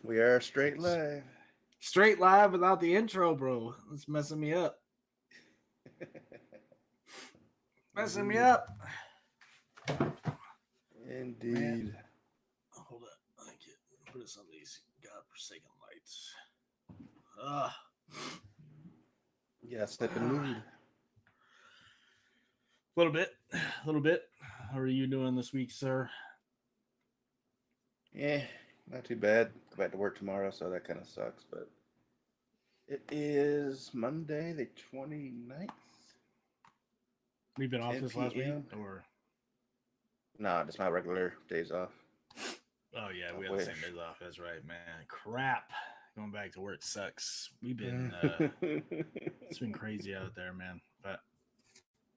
We are straight live. Straight live without the intro, bro. It's messing me up. Messing me Indeed. up. Man, Indeed. hold up. I get put it on these godforsaken lights. Ah, Yeah, step in a mood. little bit, a little bit. How are you doing this week, sir? Yeah, not too bad. Go back to work tomorrow, so that kind of sucks. But it is Monday, the 29th, We've been off 10 this last week, p.m. or Nah, just my regular days off. oh yeah, I we had the same wish. days off. That's right, man. Crap, going back to work sucks. it It's been crazy out there, man. But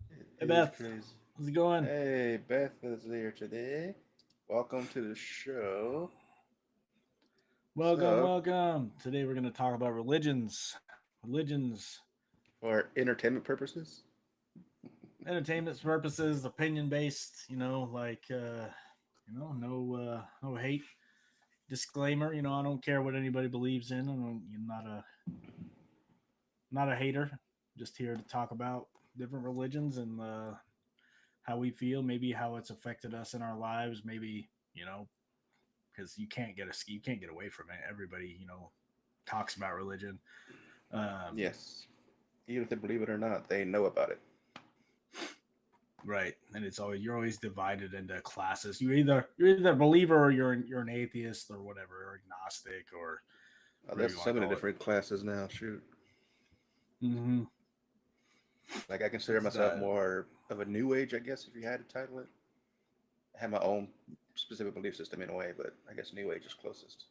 hey, is Beth, crazy. how's it going? Hey, Beth is here today. Welcome to the show. Welcome, So, welcome. Today we're going to talk about religions. Religions, for entertainment purposes, entertainment purposes, opinion based, no hate. Disclaimer, I don't care what anybody believes in. I'm not a hater. Just here to talk about different religions and how we feel, maybe how it's affected us in our lives, maybe, because you can't get away from it. Everybody, talks about religion. Um, yes. Even if they believe it or not, they know about it. Right, and you're always divided into classes. You're either a believer or you're an atheist or whatever, or agnostic or whatever There's you want so to many call it. different classes now. Shoot, Mm-hmm. like I consider It's myself more of a new age, I guess, if you had to title it. I have my own specific belief system in a way, but I guess new age is closest.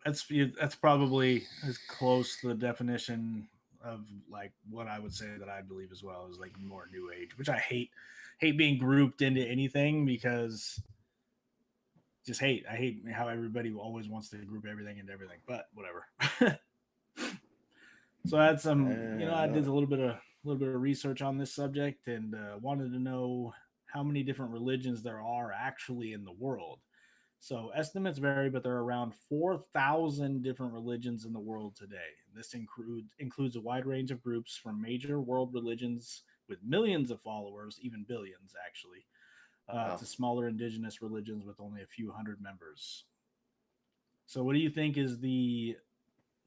that's probably as close to the definition of like what I would say that I believe as well is like more new age, which I hate being grouped into anything because just hate. I hate how everybody always wants to group everything into everything, but whatever. So I had I No, did a little bit of research on this subject and wanted to know how many different religions there are actually in the world. So estimates vary, but there are around 4,000 different religions in the world today. This includes a wide range of groups from major world religions with millions of followers, even billions actually, wow. to smaller indigenous religions with only a few hundred members. So, what do you think is the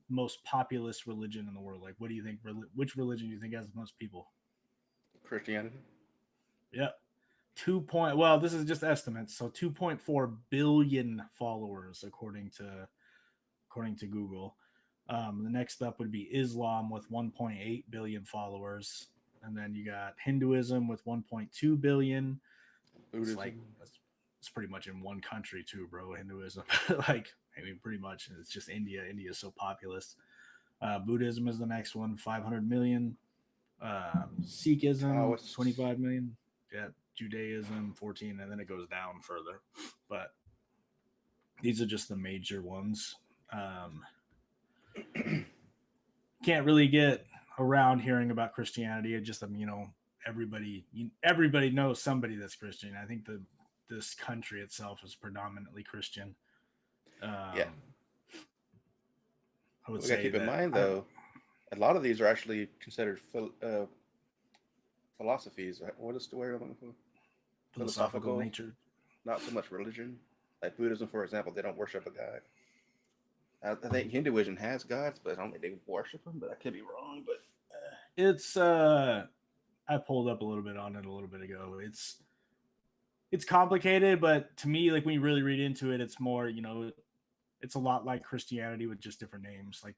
most populous religion in the world? Like, what do you think? Which religion do you think has the most people? Christianity. Yep. Well, this is just estimates. So 2.4 billion followers according to Google. The next up would be Islam with 1.8 billion followers, and then you got Hinduism with 1.2 billion. It's like Buddhism. it's pretty much in one country too, bro. Hinduism, like I mean, pretty much it's just India. India is so populous. Buddhism is the next one, 500 million. Sikhism, Taoists. 25 million. Yeah, Judaism, 14, and then it goes down further. But these are just the major ones. Um, can't really get around hearing about Christianity. It just, everybody knows somebody that's Christian. I think this country itself is predominantly Christian. Yeah. Um, I would We got to say keep in that mind, I though, a lot of these are actually considered philosophies. What is the word I'm looking for? philosophical Philosophical, nature. not so much religion. Like Buddhism, for example, they don't worship a god. I think Hinduism has gods, but I don't think they worship them. But I could be wrong. But It's I pulled up a little bit on it a little bit ago. It's complicated, but to me, like when you really read into it, it's more, it's a lot like Christianity with just different names. Like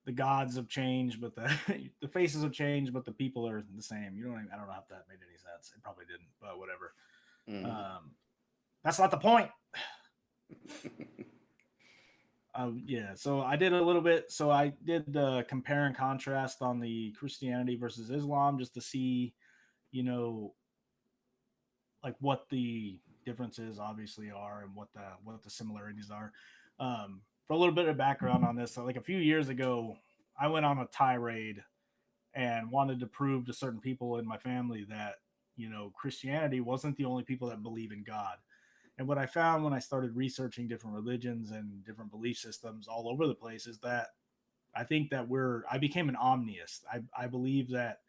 the gods have changed, but the the faces have changed, but the people are the same. I don't know if that made any sense. It probably didn't, but whatever. mm. Um, that's not the point. Yeah, so I did a little bit. So I did compare and contrast on the Christianity versus Islam just to see, you know, like what the differences obviously are and what the similarities are. For a little bit of background on this, so like a few years ago, I went on a tirade and wanted to prove to certain people in my family that Christianity wasn't the only people that believe in God. And what I found when I started researching different religions and different belief systems all over the place is that I think that I became an omniist. I believe that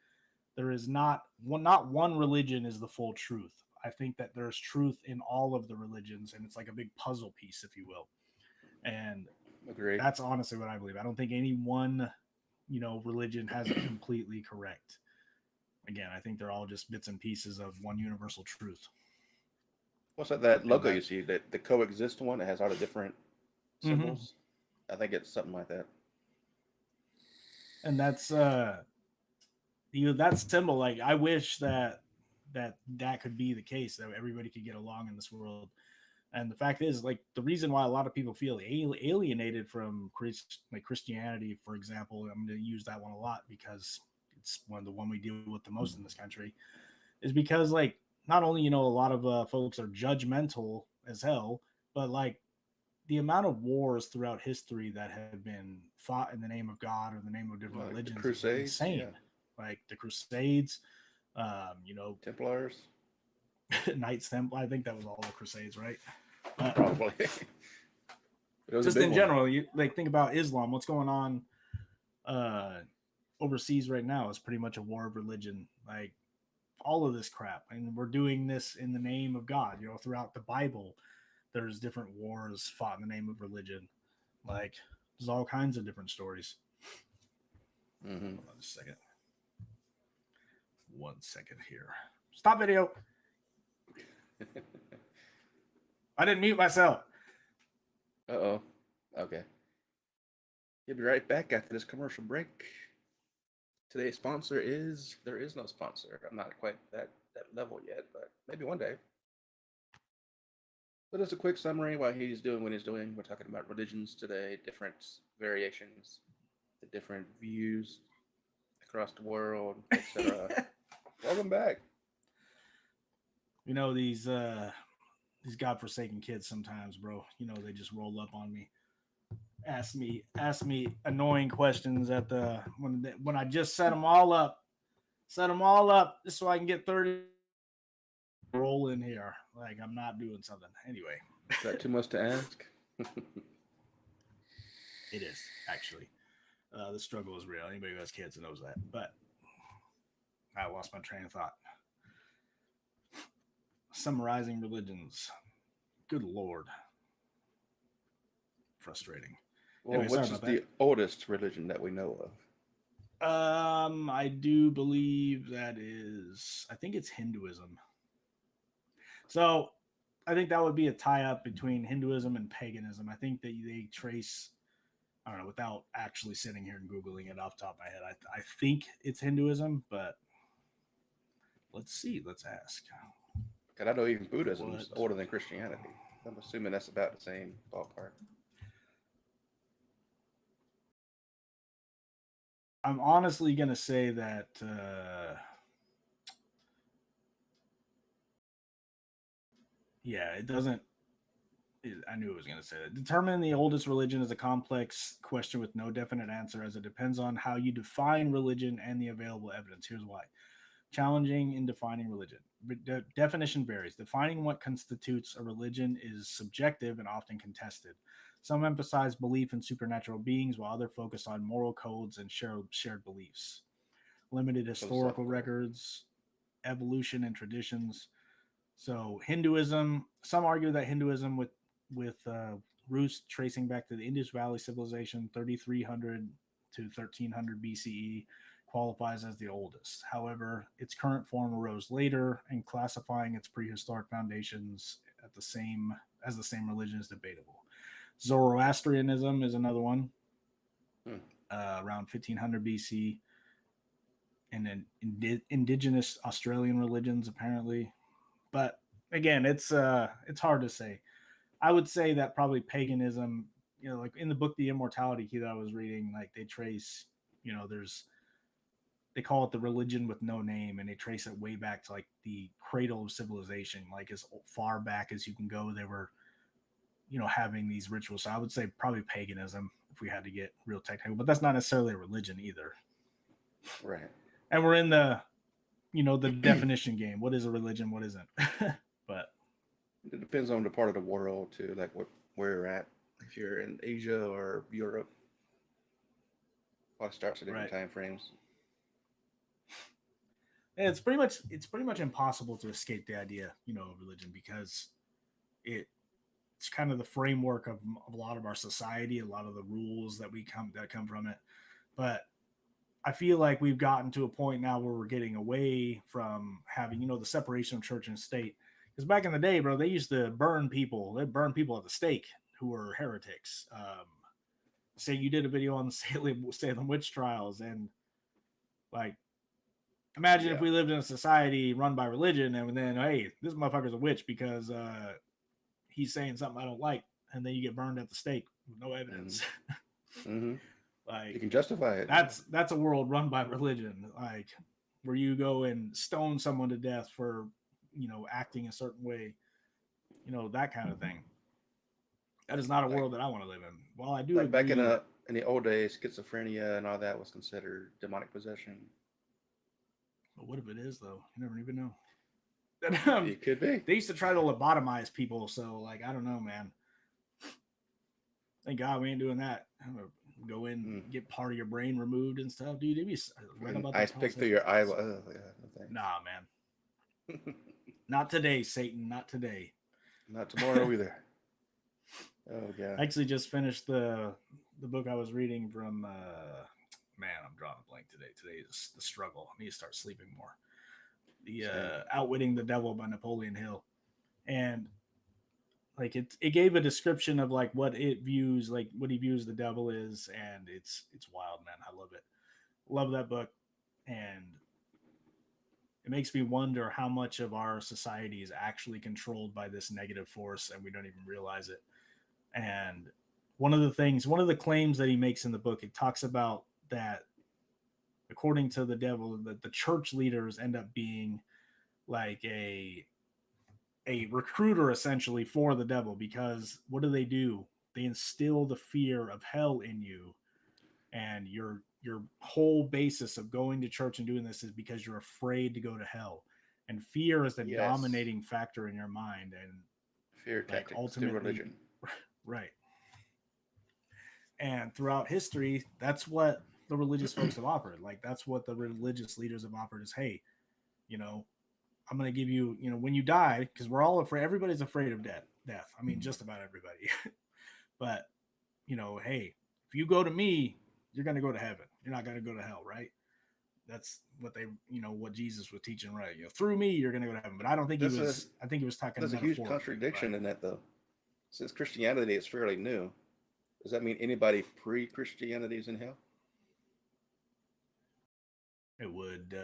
there is not one religion is the full truth. I think that there's truth in all of the religions, and it's like a big puzzle piece, if you will. And Agree. that's honestly what I believe. I don't think any one, religion has it completely correct. Again, I think they're all just bits and pieces of one universal truth. What's that And logo you that, see? That the coexist one that has all the different mm-hmm. symbols. I think it's something like that. And that's that symbol. Like, I wish that could be the case, that everybody could get along in this world. And the fact is, like, the reason why a lot of people feel alienated from like Christianity, for example, I'm going to use that one a lot because it's the one we deal with the most in this country, is because, like, not only, a lot of folks are judgmental as hell, but like the amount of wars throughout history that have been fought in the name of God or the name of different Like the religions is Crusades, yeah, insane. Like the Crusades, Templars, Knights Templar. I think that was all the Crusades, right? But probably. It was a just big in one. general, you like think about Islam. What's going on uh, overseas right now is pretty much a war of religion. Like all of this crap, and we're doing this in the name of God. Throughout the Bible, there's different wars fought in the name of religion. Like there's all kinds of different stories. Mm-hmm. Hold on a second. 1 second here. Stop video. I didn't mute myself. Uh-oh. Okay. You'll be right back after this commercial break. Today's sponsor is there is no sponsor. I'm not quite that level yet, but maybe one day. But just a quick summary what he's doing, what he's doing. We're talking about religions today, different variations, the different views across the world, etc. Welcome back. These godforsaken kids sometimes, bro. They just roll up on me, ask me annoying questions at the when I just set them all up, just so I can get 30 roll in here like I'm not doing something. Anyway, Is that too much to ask? it is actually. The struggle is real. Anybody who has kids knows that. But I lost my train of thought. Summarizing religions. Good Lord. Frustrating. Well, Anyway, sorry which is about the oldest religion that we know of? that. I do believe I think it's Hinduism. So I think that would be a tie up between Hinduism and paganism. I think that they trace, I don't know, without actually sitting here and Googling it off the top of my head. I think it's Hinduism, but let's see. Let's ask. Because I know even Buddhism What? is older than Christianity. I'm assuming that's about the same ballpark. I'm honestly going to say that yeah, it doesn't. I knew it was going to say that. Determining the oldest religion is a complex question with no definite answer, as it depends on how you define religion and the available evidence. Here's why. Challenging in defining religion. Definition varies. Defining what constitutes a religion is subjective and often contested. Some emphasize belief in supernatural beings, while others focus on moral codes and shared beliefs. Limited historical records, evolution, and traditions. So Hinduism. Some argue that Hinduism, with roots tracing back to the Indus Valley civilization, 3300 to 1300 BCE, qualifies as the oldest. However, its current form arose later, and classifying its prehistoric foundations as the same religion is debatable. Zoroastrianism is another one, around 1500 BC, and then indigenous Australian religions apparently. But again, it's hard to say. I would say that probably paganism, like in the book The Immortality Key that I was reading, like they trace, they call it the religion with no name, and they trace it way back to like the cradle of civilization, like as far back as you can go. They were, having these rituals. So I would say probably paganism if we had to get real technical, but that's not necessarily a religion either. Right. And we're in the definition game. What is a religion? What isn't? But it depends on the part of the world too, like where you're at. If you're in Asia or Europe, it starts at different Right. time frames. And it's pretty much impossible to escape the idea, of religion because it it's kind of the framework of a lot of our society, a lot of the rules that come from it. But I feel like we've gotten to a point now where we're getting away from having, the separation of church and state. Because back in the day, bro, they used to burn people. They burn people at the stake who were heretics. Say you did a video on the Salem witch trials, and like, imagine if Yeah. we lived in a society run by religion, and then, hey, this motherfucker's a witch because he's saying something I don't like, and then you get burned at the stake with no Mm-hmm. evidence. Mm-hmm. You Like, can justify it. that's a world run by religion, like where you go and stone someone to death for acting a certain way, that kind of thing. That is not a Like world that I want to live in. While I do like back agree, in the old days, schizophrenia and all that was considered demonic possession. but what if it is though? You never even know. It could be. They used to try to lobotomize people, so like I don't know, man. Thank God we ain't doing that. I'm gonna go in, Mm. get part of your brain removed and stuff, dude. It'd be read An about ice that pick through concept. your eyeball. Yeah, no Nah, man, thanks. not today, Satan. Not today. Not tomorrow either. Oh I god. actually just finished the book I was reading from. Man, I'm drawing a blank today. Today is the struggle. I need to start sleeping more. The Same. Outwitting the Devil by Napoleon Hill, and like it gave a description of like what it views, like what he views the devil is, and it's wild, man. I love it. Love that book, and it makes me wonder how much of our society is actually controlled by this negative force, and we don't even realize it. And one of the claims that he makes in the book, it talks about that according to the devil, that the church leaders end up being like a recruiter essentially for the devil, because what do? They instill the fear of hell in you, and your whole basis of going to church and doing this is because you're afraid to go to hell, and fear is the Yes. dominating factor in your mind, and Fear like tactics through ultimately, religion. right. And throughout history, that's what the religious folks have offered. Like that's what the religious leaders have offered is, hey, you know, I'm going to give you, when you die, because we're all afraid, everybody's afraid of death. I mean, just about everybody. But, hey, if you go to me, you're going to go to heaven. You're not going to go to hell, right? That's what what Jesus was teaching, right? Through me, you're going to go to heaven. But I don't think That's a I think he was talking there's a huge metaphorically. contradiction Like, in that though. Since Christianity is fairly new, does that mean anybody pre-Christianity is in hell? it would,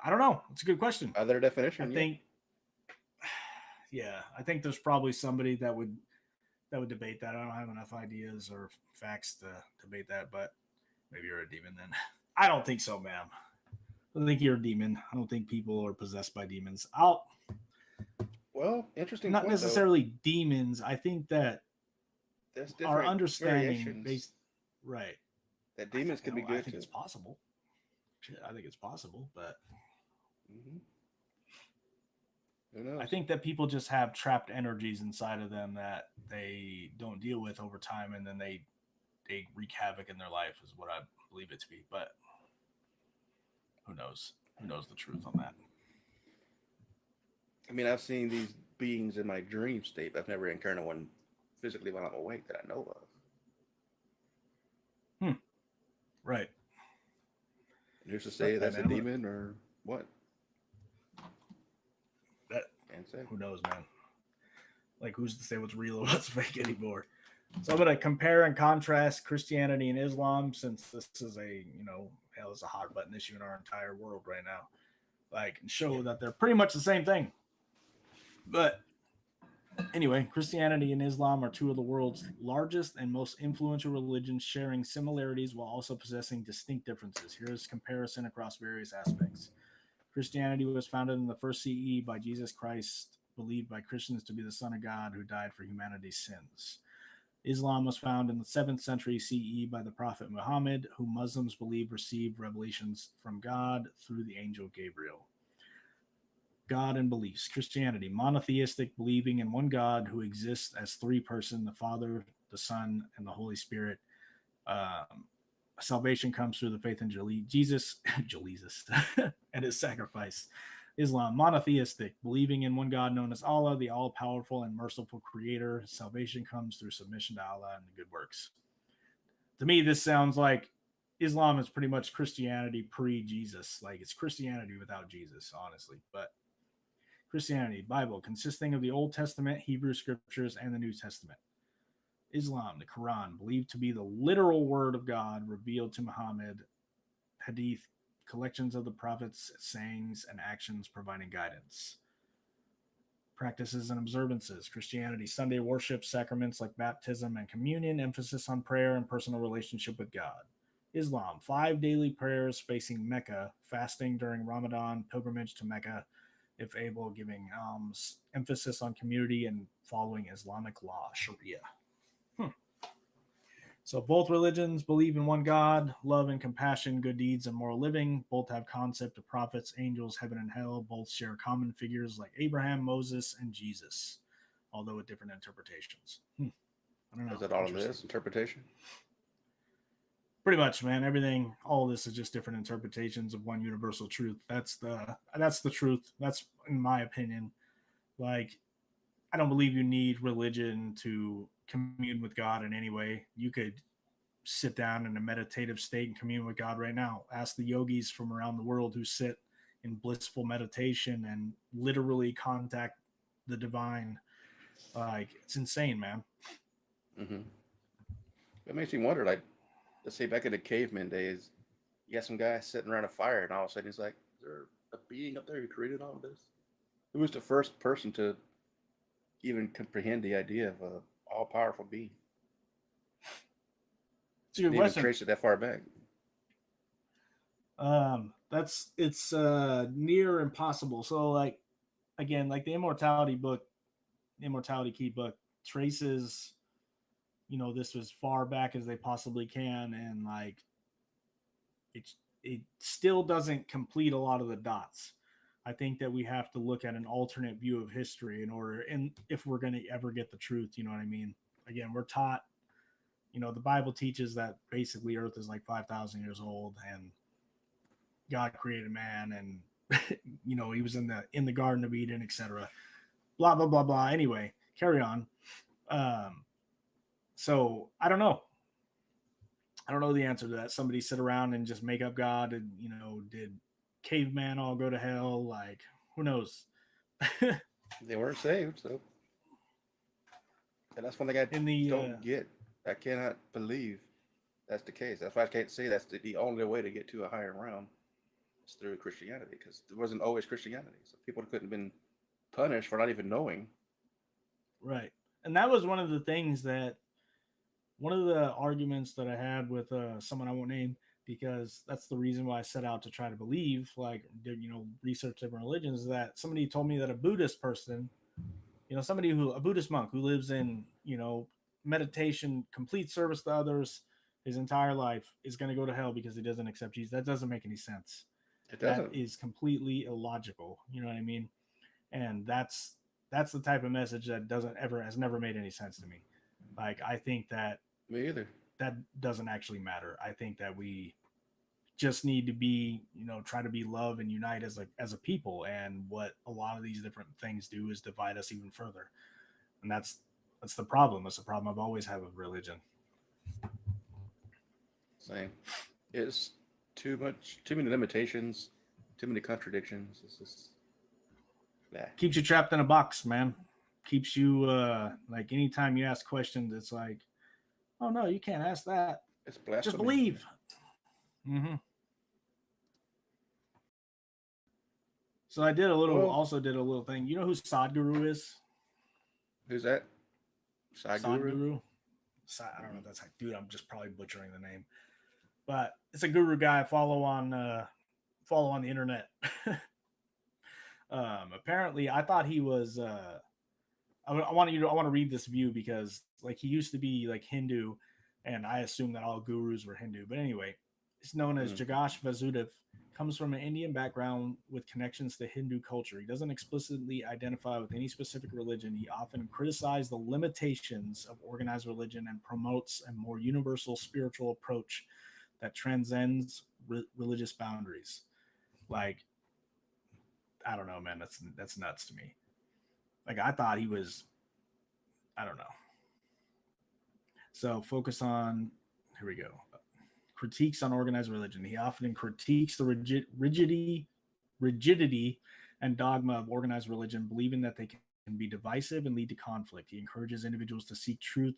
I don't know. It's a good question. By their I definition, yeah. think, yeah, I think there's probably somebody that would debate that. I don't have enough ideas or facts to debate that, but maybe you're a demon then. I don't think so, ma'am. I don't think you're a demon. I don't think people are possessed by demons. Well, interesting Not point though. necessarily demons. I think that There's our different understanding variations based right. that demons can be I good think too. it's possible. Shit, I think it's possible, but Hmm. Who I knows? think that people just have trapped energies inside of them that they don't deal with over time, and then they wreak havoc in their life, is what I believe it to be. But who knows? Who knows the truth on that? I mean, I've seen these beings in my dream state. But I've never encountered one physically while I'm awake that I know of. Hmm. Right. And who's to say Okay, that's a man. demon or what? That Can't say. who knows, man. Like, who's to say what's real or what's fake anymore? So I'm gonna compare and contrast Christianity and Islam, since this is hell, is a hot button issue in our entire world right now. Like, and show that they're pretty much the same thing. But anyway, Christianity and Islam are two of the world's largest and most influential religions, sharing similarities while also possessing distinct differences. Here's comparison across various aspects. Christianity was founded in the first CE by Jesus Christ, believed by Christians to be the Son of God who died for humanity's sins. Islam was founded in the 7th century CE by the Prophet Muhammad, who Muslims believe received revelations from God through the angel Gabriel. God and beliefs. Christianity, monotheistic, believing in one God who exists as three person, the Father, the Son, and the Holy Spirit. Um, Salvation comes through the faith in Jesus, Jesus, and his sacrifice. Islam, monotheistic, believing in one God known as Allah, the all powerful and merciful creator. Salvation comes through submission to Allah and the good works. To me, this sounds like Islam is pretty much Christianity pre Jesus. Like it's Christianity without Jesus, honestly. But Christianity, Bible, consisting of the Old Testament, Hebrew scriptures, and the New Testament. Islam, the Quran, believed to be the literal word of God revealed to Muhammad. Hadith, collections of the prophets' sayings and actions providing guidance. Practices and observances. Christianity, Sunday worship, sacraments like baptism and communion, emphasis on prayer and personal relationship with God. Islam, 5 daily prayers facing Mecca, fasting during Ramadan, pilgrimage to Mecca, if able, giving alms, emphasis on community and following Islamic law, Sharia. So both religions believe in one God, love and compassion, good deeds, and moral living. Both have concept of prophets, angels, heaven and hell. Both share common figures like Abraham, Moses, and Jesus, although with different interpretations. I don't know. Is that all it is? Interpretation? Pretty much, man. Everything, all of this is just different interpretations of one universal truth. That's the truth. That's in my opinion. Like, I don't believe you need religion to commune with God in any way. You could sit down in a meditative state and commune with God right now. Ask the yogis from around the world who sit in blissful meditation and literally contact the divine. Like, it's insane, man. Mm-hmm. It makes me wonder, like, let's say back in the caveman days, you got some guy sitting around a fire, and all of a sudden he's like, "Is there a being up there who created all of this?" Who was the first person to even comprehend the idea of a all-powerful being? It's a good And even question. trace it that far back. That's it's near impossible. So like again, like the immortality book, immortality key book traces, this as far back as they possibly can, and like it still doesn't complete a lot of the dots. I think that we have to look at an alternate view of history in order, and if we're going to ever get the truth, you know what I mean? Again, we're taught, the Bible teaches that basically Earth is like 5,000 years old, and God created man, and he was in the Garden of Eden, etc. Blah blah blah blah. Anyway, carry on. Um, so I don't know. I don't know the answer to that. Somebody sit around and just make up God, and did caveman all go to hell? Like, who knows? They weren't saved, so and that's one thing I In the don't get. I cannot believe that's the case. That's why I can't say that's the only way to get to a higher realm is through Christianity, because there wasn't always Christianity. So people couldn't have been punished for not even knowing. right, and that was one of the things that one of the arguments that I had with someone I won't name, because that's the reason why I set out to try to believe, like, research different religions, is that somebody told me that a Buddhist person, a Buddhist monk who lives in, meditation, complete service to others his entire life, is going to go to hell because he doesn't accept Jesus. That doesn't make any sense. It That doesn't. is completely illogical. You know what I mean? And that's the type of message that doesn't ever has never made any sense to me. Like, I think that Me either. that doesn't actually matter. I think that we just need to be, try to be love and unite as a people. And what a lot of these different things do is divide us even further. And that's the problem. That's the problem I've always had with religion. Same. It's too much, too many limitations, too many contradictions. It's just, nah. Keeps you trapped in a box, man. Keeps you like anytime you ask questions, it's like, oh no, you can't ask that. It's Just blasphemy. believe. Mm-hmm. So I Well, also did a little thing. You know who Sadhguru is? who's that? Guru? Sadhguru. I don't know if that's like, dude. I'm just probably butchering the name, but it's a guru guy I follow on the internet. Apparently, I thought he was. I want to read this view because like he used to be like Hindu, and I assumed that all gurus were Hindu. But anyway, is known as Mm. Jagash Vasudev, comes from an Indian background with connections to Hindu culture. He doesn't explicitly identify with any specific religion. He often criticizes the limitations of organized religion and promotes a more universal spiritual approach that transcends religious boundaries. Like, I don't know, man. That's nuts to me. Like, I thought he was, I don't know. So focus on, here we go. Critiques on organized religion. He often critiques the rigidity and dogma of organized religion, believing that they can be divisive and lead to conflict. He encourages individuals to seek truth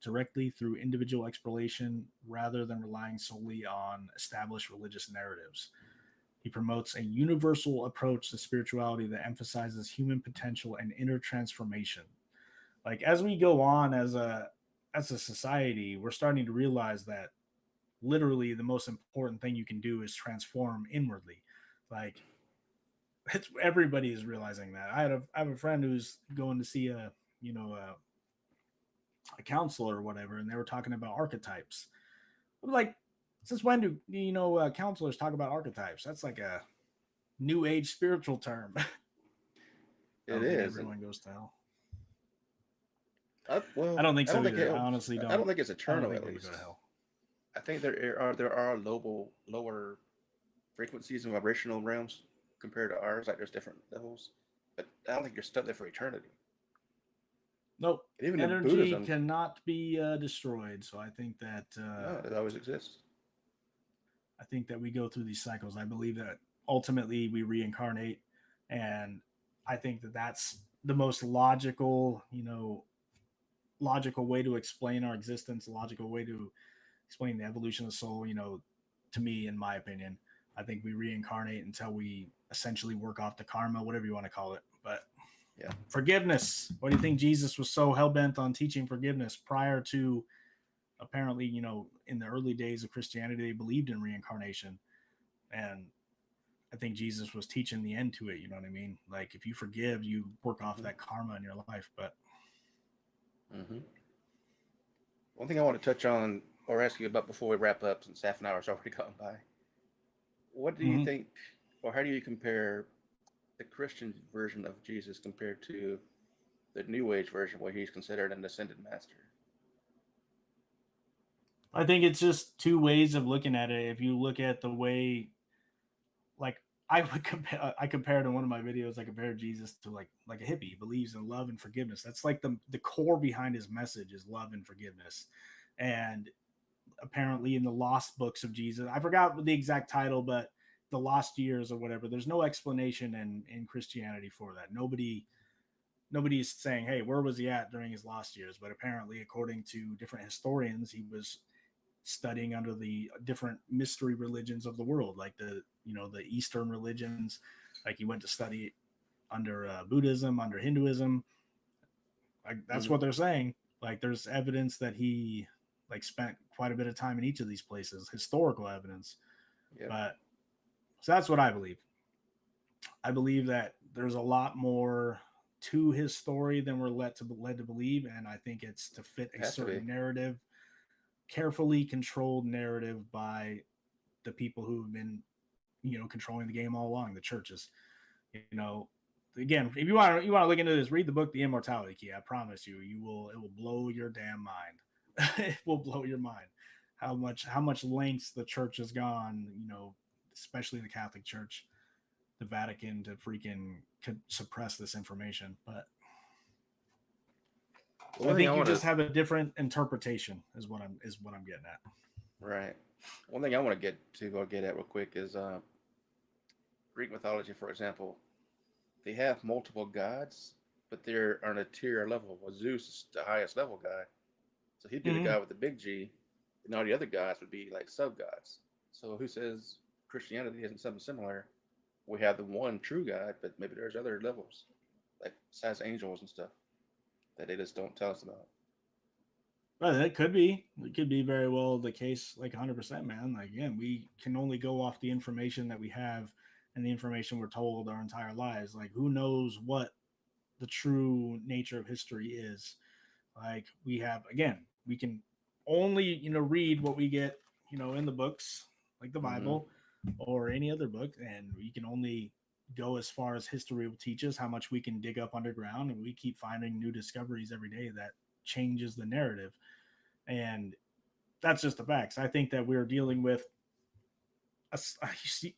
directly through individual exploration rather than relying solely on established religious narratives. He promotes a universal approach to spirituality that emphasizes human potential and inner transformation. Like, as we go on as a society, we're starting to realize that literally the most important thing you can do is transform inwardly. Like, everybody is realizing that. I have a friend who's going to see a, you know, a counselor or whatever, and they were talking about archetypes. I'm like, since when do counselors talk about archetypes? That's like a new age spiritual term. I It don't think is, and everyone goes to hell. I well, don't think I so don't think either. it. I don't think it's I don't eternal. think At they could go to least hell. I think there are lower frequencies and vibrational realms compared to ours. Like there's different levels, but I don't think you're stuck there for eternity. Nope. And even in Energy Buddhism, cannot be destroyed. So no, it always exists. I think that we go through these cycles. I believe that ultimately we reincarnate, and I think that that's the most logical, logical way to explain our existence, a logical way to explain the evolution of the soul. To me, in my opinion, I think we reincarnate until we essentially work off the karma, whatever you want to call it. But Yeah. forgiveness. What do you think Jesus was so hell bent on teaching forgiveness prior to, apparently, in the early days of Christianity, they believed in reincarnation. And I think Jesus was teaching the end to it. You know what I mean? Like, if you forgive, you work off Hmm. that karma in your life. But Hmm. One thing I want to touch on or ask you about before we wrap up, since half an hour's already gone by, what do you mm-hmm. think, or how do you compare the Christian version of Jesus compared to the New Age version, where he's considered an ascended master? I think it's just two ways of looking at it. If you look at the way, like, I compared in one of my videos, I compared Jesus to like a hippie. He believes in love and forgiveness. That's like the core behind his message is love and forgiveness. And apparently in the lost books of Jesus, I forgot the exact title, but the lost years or whatever, there's no explanation in Christianity for that. Nobody's saying, hey, where was he at during his lost years? But apparently, according to different historians, he was studying under the different mystery religions of the world, like the Eastern religions. Like, he went to study under Buddhism, under Hinduism. Like, that's Hmm. what they're saying. Like, there's evidence that he like spent quite a bit of time in each of these places, historical evidence. Yep. But so that's what I believe. I believe that there's a lot more to his story than we're led to believe, and I think it's to fit It a has to be. certain narrative, carefully controlled narrative by the people who have been, controlling the game all along, the churches. You know, again, if you want to look into this, read the book, The Immortality Key. I promise you, it will blow your damn mind. It will blow your mind how much lengths the church has gone. Especially the Catholic Church, the Vatican, to freaking suppress this information. But so One I thing I think you want to just have a different interpretation, is what I'm getting at. right. One thing I want to get to go get at real quick is Greek mythology, for example. They have multiple gods, but they're on a tier level. Well, Zeus is the highest level guy, so he'd be the Mm-hmm. guy with the big G, and all the other gods would be like sub gods. So who says Christianity isn't something similar? We have the one true God, but maybe there's other levels, like besides angels and stuff, that they just don't tell us about. But that could be. It could be very well the case, like 100%, man. Like, again, we can only go off the information that we have and the information we're told our entire lives. Like, who knows what the true nature of history is? Like, we can only, read what we get, in the books. like the Mm-hmm. Bible or any other book, and we can only go as far as history will teach us, how much we can dig up underground, and we keep finding new discoveries every day that changes the narrative. And that's just the facts. I think that we're dealing with a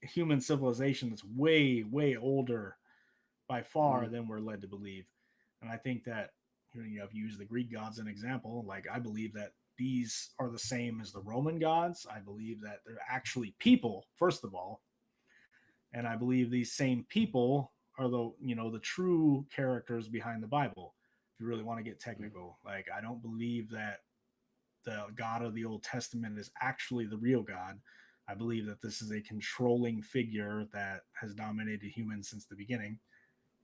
human civilization that's way, way older by far Mm-hmm. than we're led to believe. And I think that, if you use the Greek gods as an example, like I believe that these are the same as the Roman gods. I believe that they're actually people, first of all, and I believe these same people are the true characters behind the Bible. If you really want to get technical, like I don't believe that the God of the Old Testament is actually the real God. I believe that this is a controlling figure that has dominated humans since the beginning.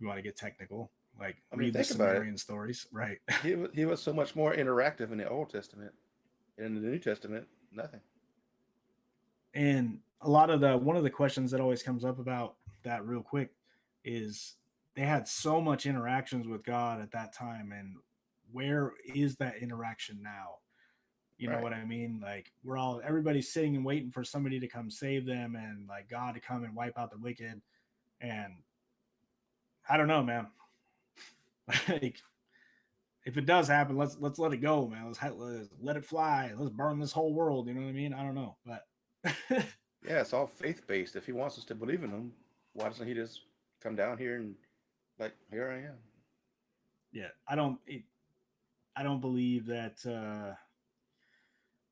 You want to get technical, like I mean, read the think about it. Sumerian stories, right? He was so much more interactive in the Old Testament. In the New Testament, nothing. And a lot of the one of the questions that always comes up about that real quick is they had so much interactions with God at that time, and where is that interaction now? You know Right. what I mean? Like everybody's sitting and waiting for somebody to come save them, and like God to come and wipe out the wicked. And I don't know, man. Like if it does happen, let's let it go, man. Let's let it fly. Let's burn this whole world. You know what I mean? I don't know, but Yeah, it's all faith based. If he wants us to believe in him, why doesn't he just come down here and like, here I am? yeah, I don't believe that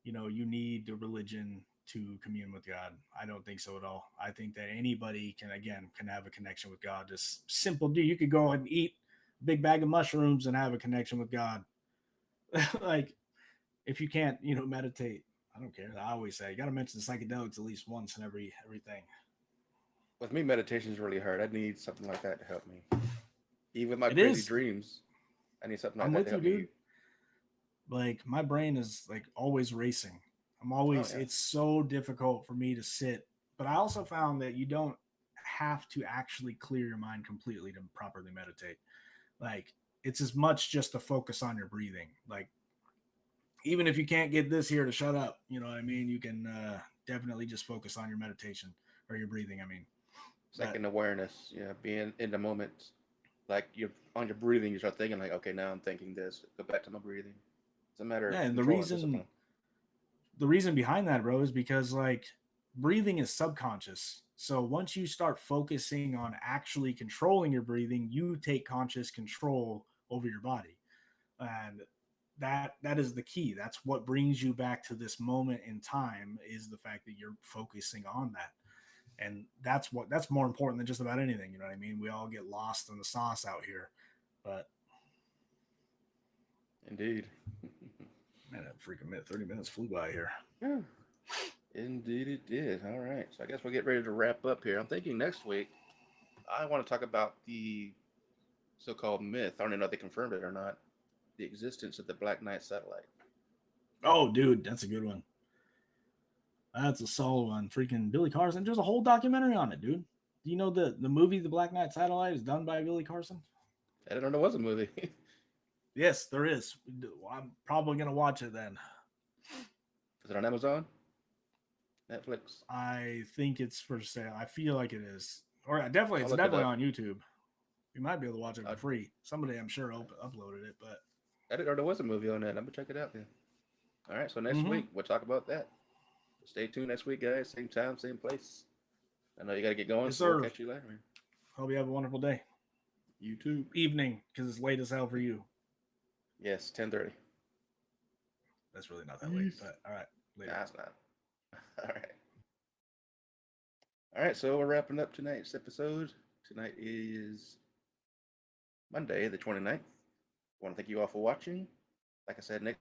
you need the religion to commune with God. I don't think so at all. I think that anybody can have a connection with God. Just simple. Do you could go and eat a big bag of mushrooms and have a connection with God. Like if you can't, meditate. I don't care. I always say you got to mention psychedelics at least once in everything. With me, meditation is really hard. I need something like that to help me. Even with my It crazy is. dreams, I need something like I'm that to with you, help me. dude. Like my brain is like always racing. Oh yeah, It's so difficult for me to sit. But I also found that you don't have to actually clear your mind completely to properly meditate. Like it's as much just to focus on your breathing. Like even if you can't get this here to shut up, you know what I mean? You can definitely just focus on your meditation or your breathing. I mean, it's like but an awareness. Yeah, being in the moment. Like you're on your breathing, you start thinking like, okay, now I'm thinking this. Go back to my breathing. It's a matter yeah, of and control and discipline. the reason behind that, bro, is because like breathing is subconscious. So once you start focusing on actually controlling your breathing, you take conscious control over your body. And that is the key. That's what brings you back to this moment in time, is the fact that you're focusing on that. And that's more important than just about anything. You know what I mean? We all get lost in the sauce out here. But Indeed. man, that freaking minute, 30 minutes flew by here. Indeed, it did. All right. So I guess we'll get ready to wrap up here. I'm thinking next week I want to talk about the so-called myth. I don't even know if they confirmed it or not. The existence of the Black Knight satellite. Oh, dude, that's a good one. That's a solid one. Freaking Billy Carson. There's a whole documentary on it, dude. Do you know the movie The Black Knight Satellite is done by Billy Carson? I didn't know there was a movie. Yes, there is. I'm probably gonna watch it then. Is it on Amazon? Netflix? I think it's for sale. I feel like it is, or definitely, I'll it's look it definitely up. on YouTube. You might be able to watch it I, for free. Somebody, I'm sure, uploaded it, but I didn't know there was a movie on that. I'm gonna check it out then. All right. So next mm-hmm. week we'll talk about that. Stay tuned next week, guys. Same time, same place. I know you got to get going, Yes, so we'll sir. catch you later, man. Hope you have a wonderful day, You too. evening, because it's late as hell for you. Yes, 10:30. That's really not that late, Peace. but all right, later. Nah, it's not. All right. All right. So we're wrapping up tonight's episode. Tonight is Monday, the 29th. I want to thank you all for watching. Like I said, next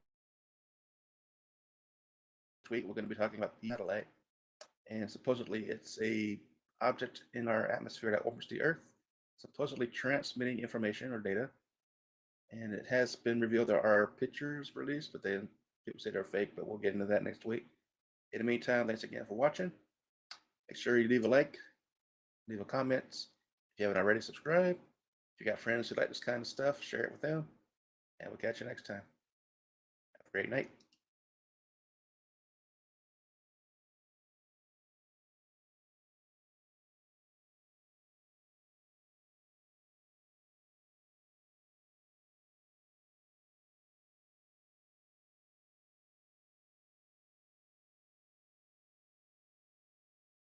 week we're going to be talking about the satellite, and supposedly it's a object in our atmosphere that orbits the Earth, supposedly transmitting information or data. And it has been revealed there are pictures released, but then people say they're fake. But we'll get into that next week. In the meantime, thanks again for watching. Make sure you leave a like, leave a comment. If you haven't already, subscribe. If you got friends who like this kind of stuff, share it with them. And we'll catch you next time. Have a great night.